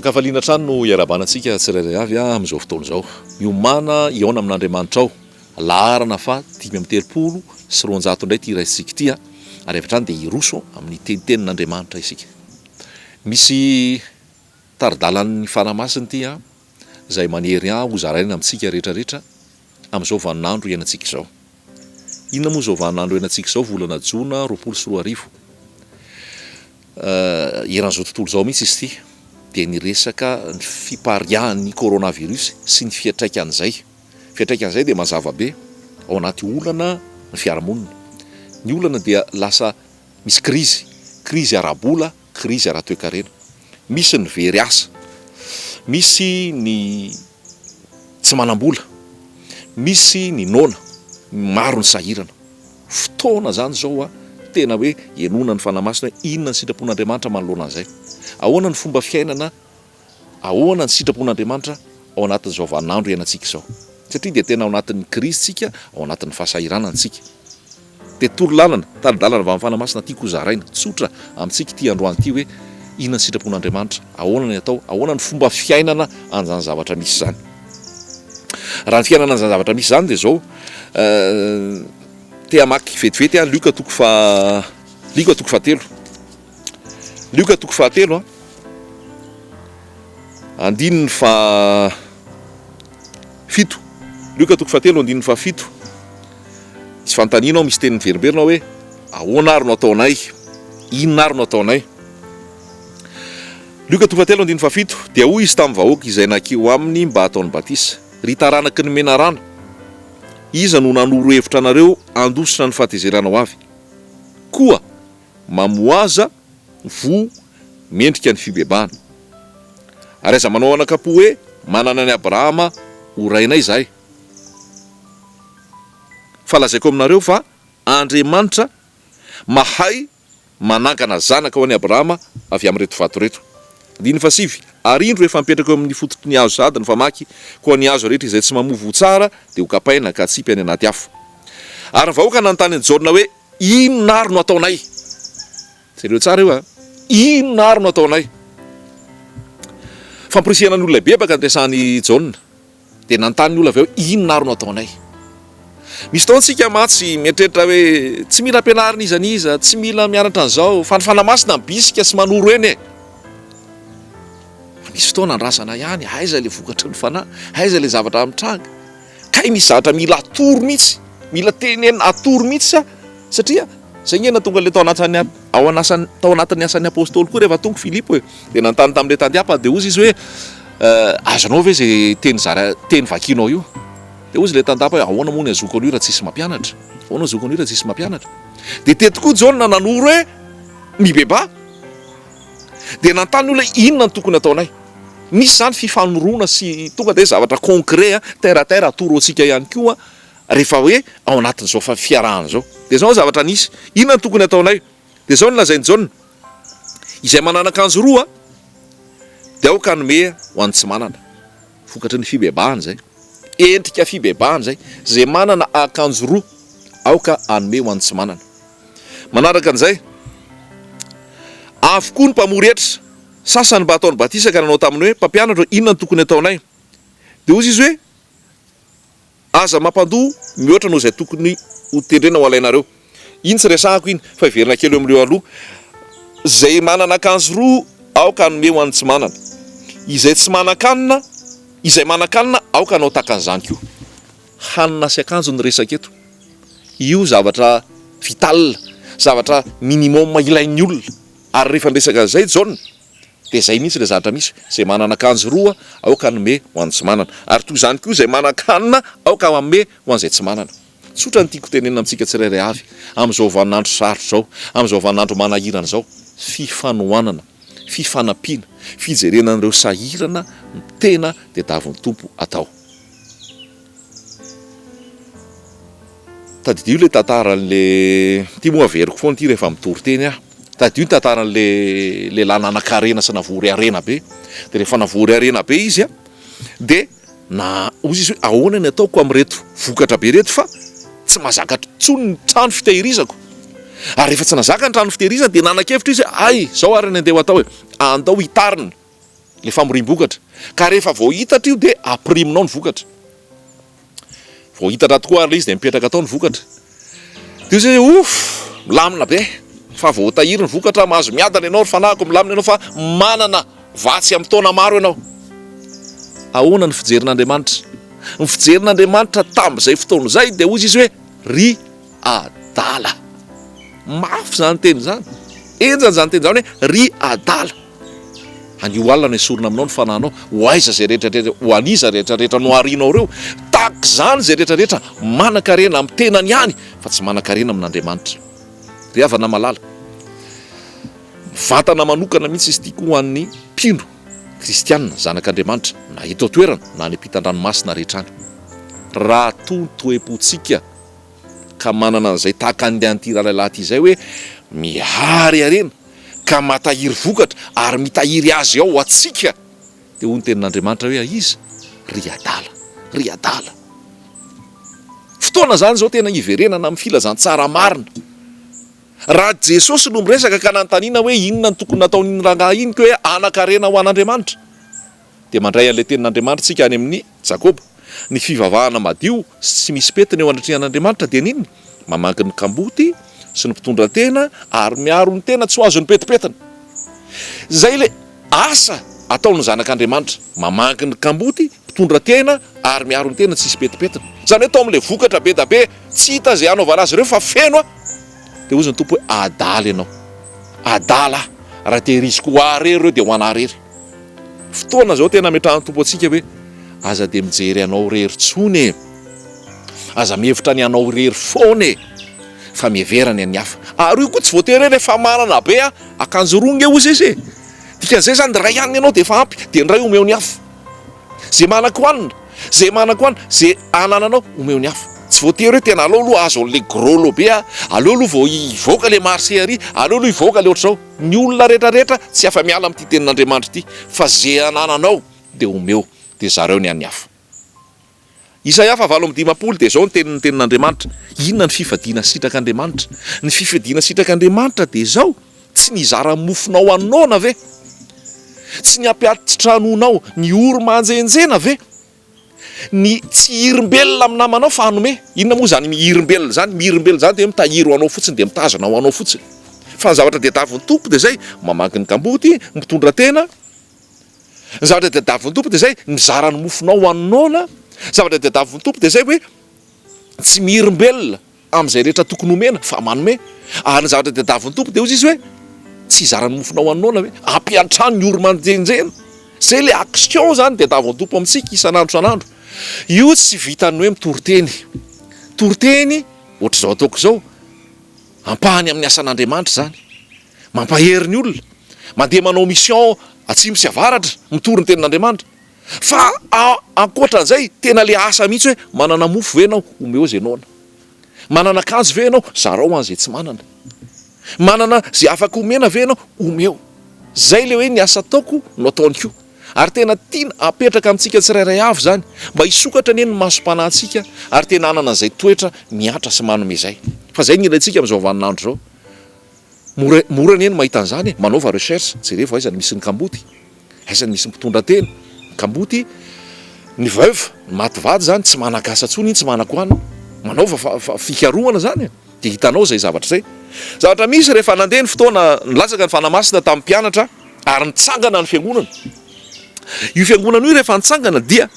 Ankafaliana trano no iarabanantsika tsirairay avy amin'izao fotoana izao. Miomana iona amin'Andriamanitra ao. Laharana fa 530 sy 400 indray ity raisitsika ity ary avy hatrany dia hiroso amin'ny tenitenin'Andriamanitra isika. Misy taridalan'ny fanamasiny ity izay manery ho zaraina amintsika rehetrarehetra amin'izao vaninandro iainantsika izao. Inona moa izao vaninandro iainantsika izao volana Jona 2024. Eran'izao tontolo izao mihitsy izy ity dia niresaka ny fipariahan'ny coronavirus sy ny fiantraikan'izay. Fiantraikan'izay dia mazava be ao anaty olana ny fiarahamonina. Ny olana dia lasa misy krizy ara-bola, krizy ara-toe-karena. Misy ny very asa, misy ny tsy manam-bola, misy ny nona, maro ny sahirana. Fotoana zany zao tena hoe enona ny fanamasina inona ny sitrapon'Andriamanitra manoloana an'izay. Ahoana ny fomba fiainana, ahoana ny sitrapon'Andriamanitra ao anatin'izao vaninandro iainantsika izao. Satria dia tena ao anatin'ny krizintsika, ao anatin'ny fahasahiranantsika. Dia torolalana, taridalana avy amin'ny fanamasina tiako zaraina, tsotra amintsika ity androany ity hoe inona ny sitrapon'Andriamanitra, ahoana ny atao, ahoana ny fomba fiainana an'izany zavatra misy zany. Raha ny fiainana an'izany zavatra misy zany dia zao, te hamaky vetivety Luka toko fahatelo. Luka toko fahatelo andininy fafito. Luka toko fahatelo andininy fafito. Tsy fanontaniana misy teny miverimberinao hoe ahoana ary no ataonay, inona ary no ataonay. Luka toko fahatelo andininy fafito. Dia hoy izy tamin'ny vahoaka izay nankeo aminy mba ataony batisa: ry taranaky ny menarana, iza no nanoro hevitra anareo andositra ny fahatezerana ho avy, koa mamoaza vo mendrika ny fibebahana. Ary aiza manao anakapo hoe manana ny Abrahama ho rainay izahay. Fa lazaiko aminareo fa Andriamanitra mahay manangana zanaka ho an'i Abrahama avy amin'reto vato reto. 7. Ary indro rehefa mipetraka eo amin'ny fototry ny hazo sady ny famaky, koa ny hazo rehetra izay tsy mamovo tsara dia ho kapaina ka tsipy any anaty afo. Ary ny vahoaka nanontany an'i Jaona hoe inona ary no ataonay? Jereo tsara io inona ary no ataonay? Famporisihana ny olona bebaka andresany Jaona dia nanontany ny olona avy eo inona ary no ataonay? Misy taontsika matsy mieritreritra hoe tsy mila ampianarina iza n'iza, tsy mila mianatra an'izao, fa ny fanamasina bisika sy manoro eny. Misy fotoana andrasana ihany, aiza ilay vokatry ny fanahy, aiza ilay zavatra mitranga. Kay misy zavatra mila atoro mihitsy, mila tenenina atoro mihitsy satria zay ngena tonga le tao anatin'ny asan'ny apôstôly koa rehefa tonga Filipo dia nanontany tamin'ilay tandiapa dia ozy izy hoe azonao ve zay teny vakinao io? Dia ozy ilay tandiapa hoe ahoana moa ny azoko an'io raha tsisy mampianatra? Ahoana azoko an'io raha tsisy mampianatra? Dia teto koa Jaona nanoro hoe mibeba. Dia nanontany olona inona ny tokony ataonay? Misy zany fifanorona sy tonga dia zavatra concret terre à terre atoro antsika ihany koa rehefa hoe ao anatin'izao fiarahana izao. Dia zao zavatra nisy, inona ny tokony ataonay? Dia zao nolazainy Jaona: izay manana akanjo roa dia aoka hanome ho an'ny tsy manana. Vokatry ny fibebahana zay, endrika fibebahana zay. Zay manana akanjo roa aoka hanome ho an'ny tsy manana. Manaraka an'izay, avokoa ny mpamory hetra, sasany mba ataony batisa ka nanao taminy hoe mpampianatra, inona ny tokony ataonay? Dia ozy izy hoe aza mampandoa mihoatra noho izay tokony ho tendrena ho alainareo. Iny tsy resahako iny fa iverina kely eo amin'ireo aloha. Zay manana akanjo roa aoka hanome ho an'ny tsy manana. Izay tsy manan-kanina, izay manan-kanina aoka hanao takan'izany koa. Hanina sy akanjo ny resaka eto. Io zavatra vital, zavatra minimum ilain'ny olona. Ary rehefa nresaka an'izay Jaona dia zay mihitsy ilay zavatra misy: zay manana akanjo roa aoka hanome ho an'ny tsy manana. Ary toy izany koa zay manan-kanina aoka hanome ho an'izay tsy manana. Tsotra ny tiako tenenina amintsika tsirairay avy amin'izao vaninandro sarotra izao, amin'izao vaninandro manahirana izao: fifanohanana, fifanampiana, fijerena an'ireo sahirana ny tena dia davin'ny Tompo atao. Tadidio ilay tantaran'le ty moa averiko foana ity rehefa mitory teny Tadidio ny tantaran'le lehilahy nanan-karena sy navory arena be. Dia rehefa navory arena be izy dia ozy izy hoe ahoana ny ataoko amin'reto vokatra be reto fa tsy mahazaka tsony ny trano fitehirizako. Ary rehefa tsy nazaka ny trano fitehirizana dia nanan-kevitra izy ay zao ary ny andeha atao hoe andao hitarina le famorim-bokatra. Ka rehefa voahitatra io dia ampiriminao ny vokatra. Voahitatra tokoa ary le izy dia mipetraka atao ny vokatra. Dia zay milamina be. Fa voatahiry ny vokatra, mahazo miadana ianao, fanahiko milamina ianao fa manana vatsy amin'ny taona maro ianao. Ahoana ny fijerin'Andriamanitra? Ny fijerin'Andriamanitra tamin'izay fotoana izay dia hoy izy hoe ry adala. Mafy zany teny zany. Enjany zany teny zany hoe ry adala. Anio alina no esorina aminao ny fanahinao, ho aiza zay rehetrarehetra, ho aniza rehetrarehetra no arianao reo. Tahaka izany zay rehetrarehetra manan-karena amin'ny tenany ihany, fa tsy manan-karena amin'Andriamanitra. Ry havana malala. Vatana manokana mihitsy izy ity ho an'ny mpino kristianina, zanak'Andriamanitra, na eto an-toerana na any ampitan-dranomasina rehetrany. Raha toetoem-pontsika ka manana an'izay tahaka andehan'ity rahalahy ity izay hoe mihary arena ka matahiry vokatra ary mitahiry azy ao atsika, dia hoy ny tenin'Andriamanitra hoe iza ry adala, ry adala. Fotoana zany zao tena iverenana amin'ny filazantsara marina. Raha Jesosy no miresaka ka nanontaniana hoe inona ny tokony nataon'iny rangahy iny ka hoe anan-karena ho an'Andriamanitra, dia mandray an'ilay tenin'Andriamanitra tsika any amin'ny Jakoba, ny fivavahana madio sy tsy misy petina eo andritrin'Andriamanitra dia niny? Mamaky ny kamboty sy ny mpitondra tena ary miaro ny tena tsy ho azony petipetina. Zay le asa ataony zanak'Andriamanitra, mamaky ny kamboty, mpitondra tena ary miaro ny tena tsy hisy petipetina. Zany hoe tao amin'ilay vokatra be da be tsy hita zay anaovana azy ireo fa feno a. Dia hozy ny tompo hoe adala ianao, adala raha tehiriziko ho arery ireo dia ho ana rery. Fotoana zao tena metrahan'ny tompo antsika hoe aza dia mijery anao rery tsony, aza mihevitra ny anao rery foana, fa miheverany any hafa. Ary io koa tsy voatery rehefa manana be akanjo ronga eo izy. Dikan'izay zany ray hanina ianao dia efa ampy, dia ny ray omeo ny hafa. Zay manako hanina, zay manako hanina, zay anananao omeo ny hafa. Tsy voatery hoe tena aleo aloha azo an'le gros lobe, aleo aloha vao hivoaka le marché ary, aleo aloha hivoaka le ohatr'izao. Ny olona rehetrarehetra tsy afa miala amin'ity tenin'Andriamanitra ity, fa zay anananao dia omeo, dia zareo ny an'ny hafa. Isaia 7:10 dia zao ny tenin'Andriamanitra. Inona ny fifadiana sitrak'Andriamanitra? Ny fifadiana sitrak'Andriamanitra dia zao: tsy ny zara-mofonao anona ve? Tsy ny ampiatitra tranonao ny oro-manjenjena ve? Ny tsy hirimbelona amin'ny namanao fa hanome. Inona moa zany mihirimbelona zany? Mihirimbelona zany dia mitahiro anao fotsiny, dia mitazana ho anao fotsiny. Fa ny zavatra tadiavin'ny tompo dia zay: mamaky ny kamboty, mitondra tena. Ny zavatra tadiavin'ny tompo dia zay: mizara ny mofonao anona. Zavatra tadiavin'ny tompo dia zay hoe tsy mihirimbelona amin'izay rehetra tokony homena fa manome. Ary ny zavatra tadiavin'ny tompo dia hozy izy hoe tsy hizara ny mofonao anona hoe ampiantrano ny oro-manjenjena. Zay le action zany tadiavin'ny tompo amintsika isan'andro san'andro. Io tsy vitany hoe mitoriteny. Toriteny ohatr'izao ataoko izao, ampahany amin'ny asan'Andriamanitra zany, mampahery ny olona, mandeha manao mission atsimo sy avaratra, mitory ny tenin'Andriamanitra. Fa ankoatran'izay tena le asa mihitsy hoe manana mofo ve ianao, omeo zay noana. Manana akanjo ve ianao, zarao an'izay tsy manana. Manana zay afaka omena ve ianao, omeo. Zay le hoe ny asa ataoko no ataony koa. Ary tena tiana apetraka amintsika tsirairay avy zany, mba hisokatra ny masom-panahintsika ary tena hanana an'izay toetra miatra sy manome zay. Fa zay ny ilayntsika amin'izao vaninandro zao. Mora ny eny mahita an'izany, manaova recherche, jereva aiza ny misy ny kamboty, aiza ny misy ny mpitondra tena, kamboty, ny veuve, ny mativady zany, tsy manan-kasa tsony, tsy manan-kohanina, manaova fikarohana zany, dia hitanao zay zavatra zay. Zavatra misy rehefa nandeha ny fotoana nilatsaka ny fanamasina tamin'ny mpianatra ary nitsangana ny fiangonana. Io fiangonana io rehefa nitsangana dia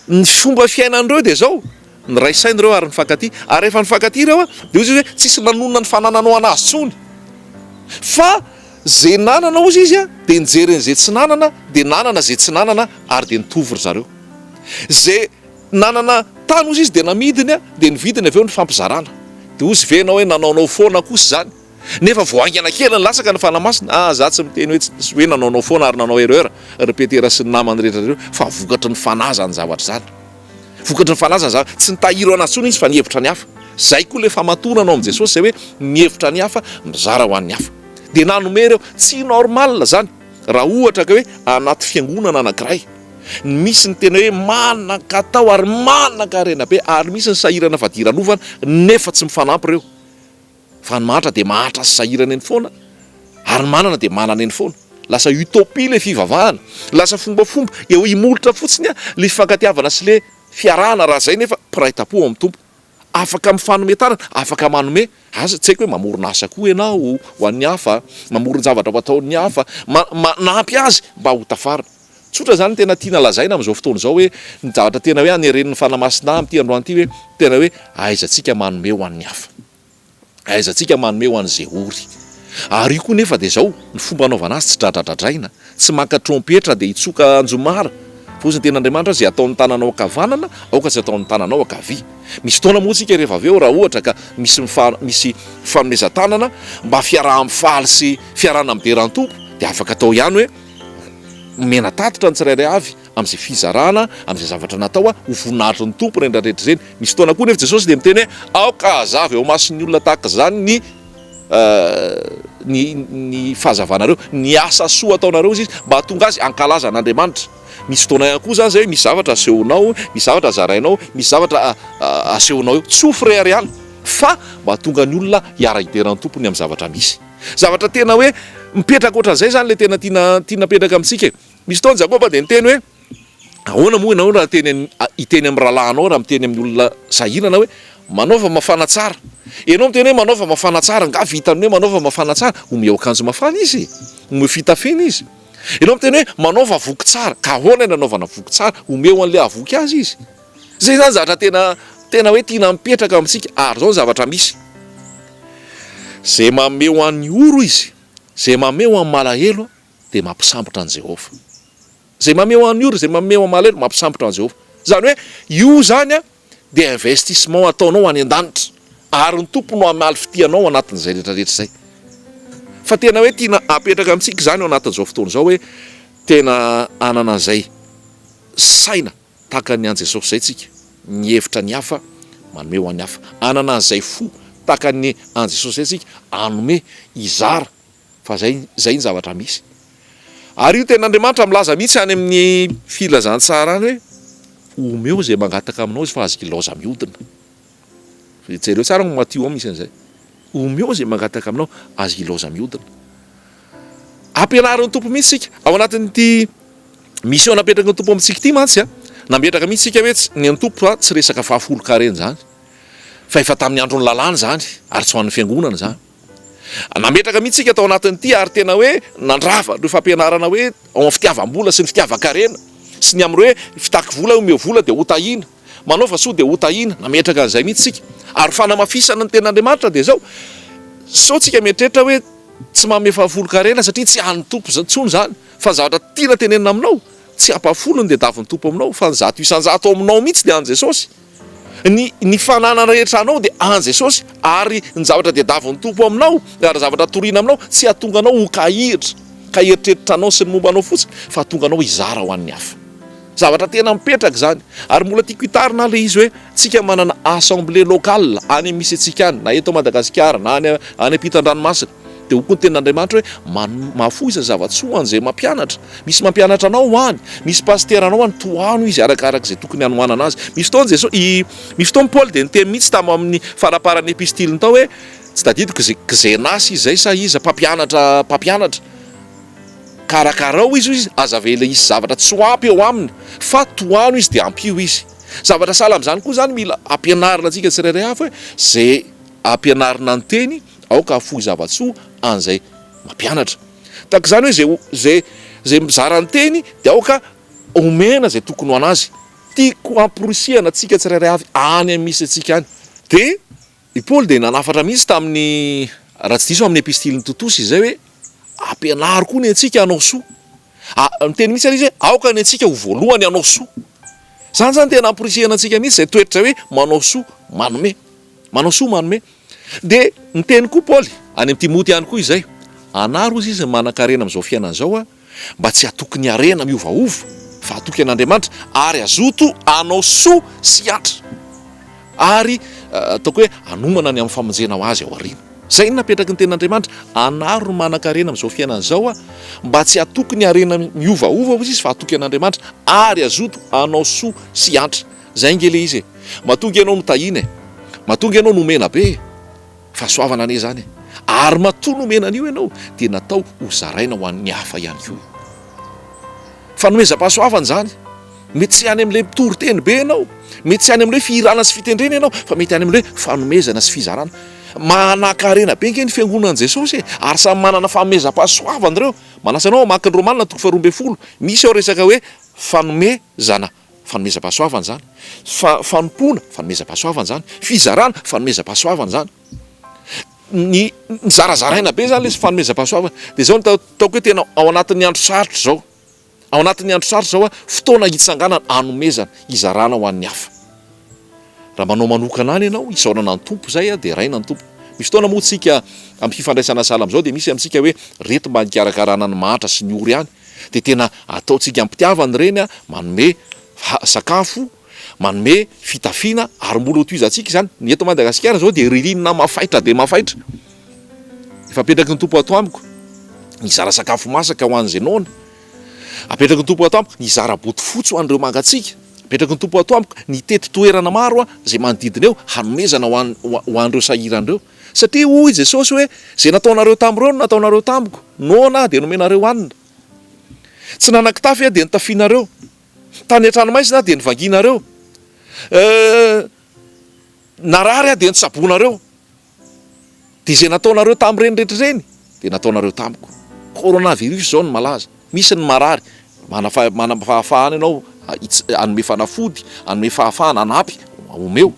ny fomba fiainan'ireo dia zao: ny raisain'ireo ary nifankaty. Ary rehefa nifankaty ireo dia ozy hoe tsisy nanonona ny fanananao anazy tsony, fa zay nanana ozy izy dia nijeren'izay tsy nanana, dia nanana zay tsy nanana ary dia nitovy ry zareo. Zay nanana tany ozy izy dia namidiny dia nividiny avy eo ny fampizarana. Dia ozy venao hoe nanaonao foana kosa zany, nefa voaingana kely ny lasaka ny fanamasina. Za tsy miteny hoe nanaonao foana ary nanao erreur, repetera sy ny namany rehetra, fa vokatry ny fanaza ny zavatra zany. Vokatry ny fanaza ny zavatra, tsy nitahiro anazy tsony izy fa nihevitra ny hafa. Zay koa le famatonanao amin'i Jesosy zay hoe nihevitra ny hafa mizara ho an'ny hafa. Dia nanome ireo tsy normal zany. Raha ohatra ka hoe anaty fiangonana anankiray misy ny tena hoe manan-katao ary manan-karena be, ary misy ny sahirana fadiranovana nefa tsy mifanampy ireo. Fa ny mahatra dia mahatra sy sahirana eny foana, ary manana dia manana eny foana. lasa utopia le fivavahana, lasa fombafomba eo imolotra fotsiny le fifankatiavana sy le fiarahana raha zay nefa piraita-po amin'ny tompo. Afaka mifanometana, afaka manome aza, tsy haiko hoe mamorona asa koa ianao ho an'ny hafa, mamorona zavatra ho ataon'ny hafa, nampy azy mba ho tafarina. Tsotra zany tena tiana lazaina amin'izao fotoana izao hoe ny zavatra tena hoe aneren'ny fanamasina amin'ity androany ity hoe tena hoe aizantsika manome ho an'ny hafa, aizantsika manome ho an'izay ory. Ary io koa nefa dia izao ny fomba anaovana azy tsy dradradradraina, tsy maka trompetra dia hitsoka anjomara. Fosiny ten'Andriamanitra izay ataon'ny tananao ankavanana aoka tsy ataon'ny tananao ankavia. Misy fotoana moa tsika rehefa avy eo raha ohatra ka misy fanomezan-tanana mba fiaraha-mifaly sy fiarahana mideran-tompo dia afaka atao ihany hoe mena tatitra ny tsirairay avy amin'izay fizarana, amin'izay zavatra natao ho voninahitry ny tompo rendrarehetra izany. Misy fotoana koa nefa Jesosy dia miteny hoe aoka azavy eo mason'ny olona tahaka izany ny fahazavanareo, ny asa soa ataonareo izy mba hatonga azy ankalaza an'Andriamanitra. Misy fotoana ihany koa zany zay misy zavatra asehonao, misy zavatra azarainao, misy zavatra asehonao eo tsy ho frère ihany fa mba hatonga ny olona hiara-hideran'ny tompony amin'ny zavatra misy. Zavatra tena hoe mipetraka ohatran'izay zany le tena tiana petraka amintsika. Misy fotoana Jakoba dia niteny hoe ahoana moa ianao raha hiteny amin'ny rahalahinao raha miteny amin'ny olona sahirana hoe manaova mafana tsara. Ianao miteny hoe manaova mafana tsara, nga vitany hoe manaova mafana tsara, omeo akanjo mafana izy, omeo fitafina izy. Ianao miteny hoe manaova voky tsara, ka ahoana ny anaovana voky tsara, omeo an'le avoky azy izy. Zay zany zavatra tena hoe tiana mipetraka amintsika. Ary zao zavatra misy zay mameo an'ny oro izy, zay mameo amin'ny malahelo dia mampisambotra an'i Jehova. Zay mameo an'ny oro, zay mameo amin'ny malahelo mampisambotra an'i Jehova. Zany hoe io zany dia investissement ataonao any an-danitra, ary ny tompo no hamaly fitianao anatin'izay rehetrarehetra izay. Fa tena hoe tiana apetraka amintsika zany ao anatin'izao fotoana izao hoe tena anana an'izay saina tahaka ny an Jesosy izay tsika, ny hevitra ny hafa manome ho an'ny hafa, anana an'izay fo tahaka ny an Jesosy izay tsika, anome izara. Fa zay ny zavatra misy. Ary io ten'Andriamanitra milaza mihitsy any amin'ny filazantsara any hoe omeo zay mangataka aminao izy fa azo kilaoza mihodina. Jereo tsara no Matio ao misy an'izay. Omeo zay mangataka aminao azo kilaoza mihodina. Ampianarin'ny tompo mihitsy sika ao anatin'ity mission napetraka ny tompo amintsika ity mantsy nametraka mihitsy sika hoe ny an'ny tompo tsy resaka fahafolo-karena zany, fa efa tamin'ny andron'ny lalàna zany ary tsy ho an'ny fiangonana zany. Nametraka mihitsy sika tao anatin'ity ary tena hoe nandrava ireo fampianarana hoe ao amin'ny fitiavam-bola sy ny fitiavan-karena sy ny amin'ny hoe fitaky vola omeo vola dia ho tahina, manao fa soa dia ho tahina. Nametraka an'izay mihitsy sika. Ary fanamafisana ny ten'Andriamanitra dia zao, sao tsika mietrehitra hoe tsy manome fahafolo-karena satria tsy an'ny tompo tsony zany, fa zavatra tiana tenenina aminao tsy hampafolony dia davin'ny tompo aminao, fa ny zato isan-jato aminao mihitsy dia an Jesosy. Ny fananana rehetra anao dia an Jesosy, ary ny zavatra dia davin'ny tompo aminao, ary zavatra toriana aminao tsy hahatonga anao ho kaheritreritra anao sy ny mombanao fotsiny, fa hahatonga anao hizara ho an'ny hafa. Zavatra tena mipetraka zany. Ary mbola tiako hitarina le izy hoe tsika manana assemblée locale any misy antsika any, na eto Madagasikara na any ampitan-dranomasina, dia ho koa ny ten'Andriamanitra hoe mahafoiza zavatsoa an'izay mampianatra. Misy mampianatra anao any, misy pasteur anao any, toano izy arakarak' izay tokony hanohanana azy. Misy fotoana Paul dia niteny mihitsy tamo amin'ny faraparan'ny epistiliny tao hoe tsy tadidiko Zenas izay sa iza mpampianatra karakarao izy azavela izy zavatra tsy ho ampy eo aminy, fa toano izy dia ampio izy. Zavatra sahala amin'izany koa zany mila ampianarina antsika tsirairay avy hoe zay ampianarina ny teny aoka hafoy zavatsoa an'izay mampianatra. Tahaka izany hoe zay mizara ny teny dia aoka omena zay tokony ho anazy. Tiako amporisihana antsika tsirairay avy any misy antsika any. Dia i Paul dia nanafatra mihitsy tamin'ny raha tsy diso amin'ny epistiliny Totosy izay hoe ampianary koa ny antsika hanao soa. Miteny mihitsy izy hoe aoka ny antsika ho voalohany hanao soa. Zany tena amporisihana antsika mihitsy zay toetra hoe manao soa manome. Dia niteny koa Paul any amin'ny Timoty ihany koa izay, anaro izy manan-karena amin'izao fiainana izao mba tsy hatokony harena miovaova, fa hatoky an'Andriamanitra ary azoto hanao soa sy atra, ary ataoko hoe hanomana ny amin'ny famonjena ho azy ao aoriana. Zay ny napetraky ny ten'Andriamanitra, anaro no manan-karena amin'izao fiainana izao mba tsy hatokony harena miovaova izy, fa hatoky an'Andriamanitra ary azoto hanao soa sy atra. Zay nge le izy mahatonga ianao mitahina, mahatonga ianao nomena be, fa soavana ane zany. ary matoa nomenan'io ianao dia natao ho zaraina ho an'ny hafa ihany koa. Fanomezam-pahasoavana zany mety tsy any amin'ilay mitory-teny be ianao, mety tsy any amin'ilay fihirana sy fitendrena ianao, fa mety any amin'ilay fanomezana sy fizarana. Manan-karena be nke ny fiangonan'i Jesosy ary samy manana fanomezam-pahasoavana ireo. Manasanao mamaky ny Romanina 12 misy ao resaka hoe fanomezana, fanomezam-pahasoavana zany, fanompoana, fanomezam-pahasoavana zany, fizarana, fanomezam-pahasoavana zany. Ny zarazaraina be zany le fanomezam-pahasoavana. Dia zao ny taoko hoe tena ao anatin'ny andro sarotra zao, ao anatin'ny andro sarotra zao fotoana hitsanganana hanomezana, hizarana ho an'ny hafa. Raha manao manokana any ianao hisaorana ny tompo zay dia raina ny tompo. Misy fotoana moa tsika amin'ny fifandraisana salama zao dia misy amintsika hoe reto mba nikarakarana ny mahatra sy ny ory ihany, dia tena ataontsika ampitiavany reny manome sakafo, manome fitafiana ary mbola hotoizantsika izany. Ny eto Madagasikara zao dia ririnina mafaitra dia mafaitra. Efa apetraky ny tompo ato amiko nizara sakafo masaka ho an'izay noana, apetraky ny tompo ato amiko nizara boty fotsy ho an'ireo mangatsiaka, apetraky ny tompo ato amiko nitety toerana maro zay manodidina eo hanomezana ho an'ireo sahiran'ireo. Satria hoy Jesosy hoe zay nataonareo tamin'ireo no nataonareo tamiko, noana dia nomenareo hanina. Tsy nanan-kitafy dia nitafianareo, tany an-tranomaisina dia nivanginareo, narary dia nitsaboanareo. Dia zay nataonareo tamin'ireny rehetra ireny dia nataonareo tamiko. Coronavirus zao ny malaza, misy ny marary, manana fahafahana ianao hanome fanafody, hanome fahafahana hanampy omeo.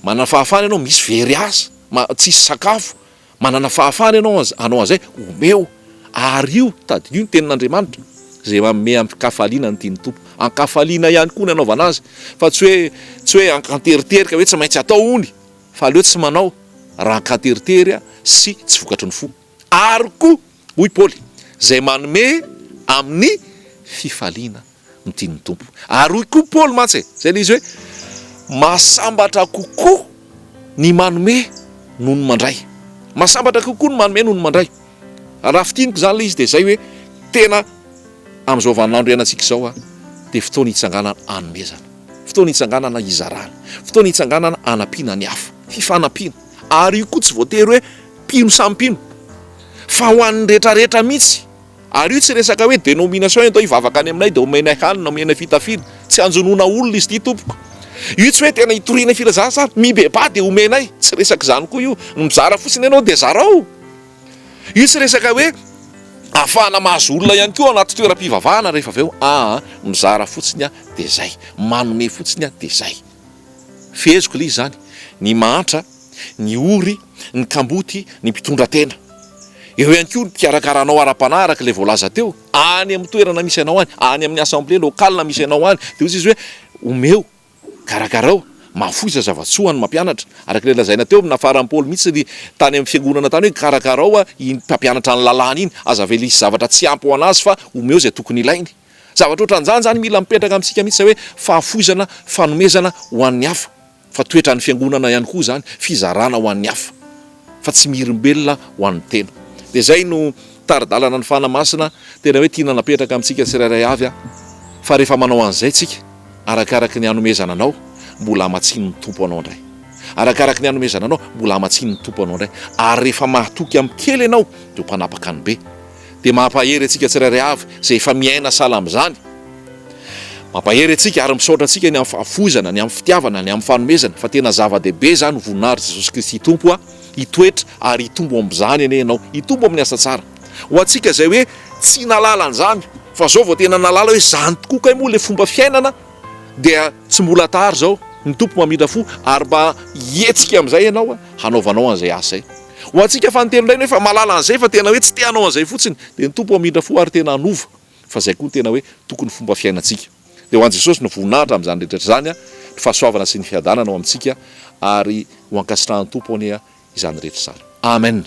Manana fahafahana ianao misy very asa, tsisy sakafo, manana fahafahana ianao hanao an'izay omeo. Ary io tadidino ny tenin'Andriamanitra zay manome ankafaliana ny tiany tompo. Ankafaliana ihany koa ny anaovana azy, fa tsy hoe ankanteriterika hoe tsy maintsy atao ony, fa aleo tsy manao raha ankanteritery sy tsy vokatry ny fo. Ary koa hoy Paoly zay manome amin'ny fifaliana ny tiany tompo. Ary hoy koa Paoly mantsy zay le izy hoe masambatra kokoa ny manome noho ny mandray. Masambatra kokoa ny manome noho ny mandray. Raha fitiniko zany le izy dia zay hoe tena amin'izao vaninandro ianantsika izao dia fotoana hitsanganana hanomezana, fotoana hitsanganana hizarana, fotoana hitsanganana hanampiana ny hafa, fifanampiana. Ary io koa tsy voatery hoe mpino samy mpino, fa ho an'ny rehetrarehetra mihitsy. Ary io tsy resaka hoe dénomination atao hivavaka any aminay dia omenay hanina, omenay fitafiana, tsy anjonoana olona izy ity tompoko. Io tsy hoe tena hitoriana filazana mibeba dia omenay, tsy resaka izany koa io. Mizara fotsiny ianao dia zarao. Io tsy resaka hoe ahafahana mahazo olona ihany koa anaty toeram-pivavahana rehefa avy eo. Mizara fotsiny dia zay, manome fotsiny dia zay. Feheziko le izy zany, ny mahantra, ny ory, ny kamboty, ny mpitondra-tena. Eo ihany koa ny mpikarakaranao ara-panaraka ilay voalaza teo, any amin'ny toerana misy anao any amin'ny assemblée locale misy anao any, dia izy hoe omeo, karakarao, mahafoiza zavatsoa ny mampianatra. Araka ilay lazaina teo amin'ny afaran'i Paoly mihitsy ny tany amin'ny fiangonana tany hoe karakarao iny mpampianatra ny lalàna iny, aza velisy zavatra tsy ampy ho anazy fa omeo izay tokony ilainy. Zavatra ohatran'izany zany mila mipetraka amintsika mihitsy hoe fahafoizana, fanomezana ho an'ny hafa. Fa toetra ny fiangonana ihany koa zany, fizarana ho an'ny hafa, fa tsy mihirimbelona ho an'ny tena. Dia zay no taridalana ny fanamasina tena hoe tiana napetraka amintsika tsirairay avy fa rehefa manao an'izay tsika arakaraky ny hanomezana anao mbola hamatsiny ny tompo anao indray, arakaraky ny hanomezana anao mbola hamatsiny ny tompo anao indray. Ary rehefa mahatoky amin'ny kely ianao dia mpanapaka ny be. Dia mampahery antsika tsirairay avy zay efa miaina sahala amin'izany, mampahery antsika ary misaotra antsika ny amin'ny fahafoizana, ny amin'ny fitiavana, ny amin'ny fanomezana, fa tena zava-dehibe zany voninahitra Jesosy Kristy tompo hitoetra ary hitombo amin'izany ane ianao, hitombo amin'ny asa tsara. Ho antsika zay hoe tsy nalala an'izany fa zao vao tena nalala hoe zany tokoa kay moa le fomba fiainana, dia tsy mbola tary zao ny tompo mamindra fo ary mba hietsika amin'izay ianao hanaovanao an'izay asa zay. Ho antsika fa nyteny indray hoe fa malala an'izay fa tena hoe tsy te hanao an'izay fotsiny, dia ny tompo mamindra fo ary tena hanova, fa zay koa tena hoe tokony fomba fiainantsika. Dia ho an'i Jesosy no voninahitra amin'izany rehetra zany, ny fahasoavana sy ny fiadanana ao amintsika, ary ho ankasitrahan'ny tompo anie izany rehetra zany. Amen.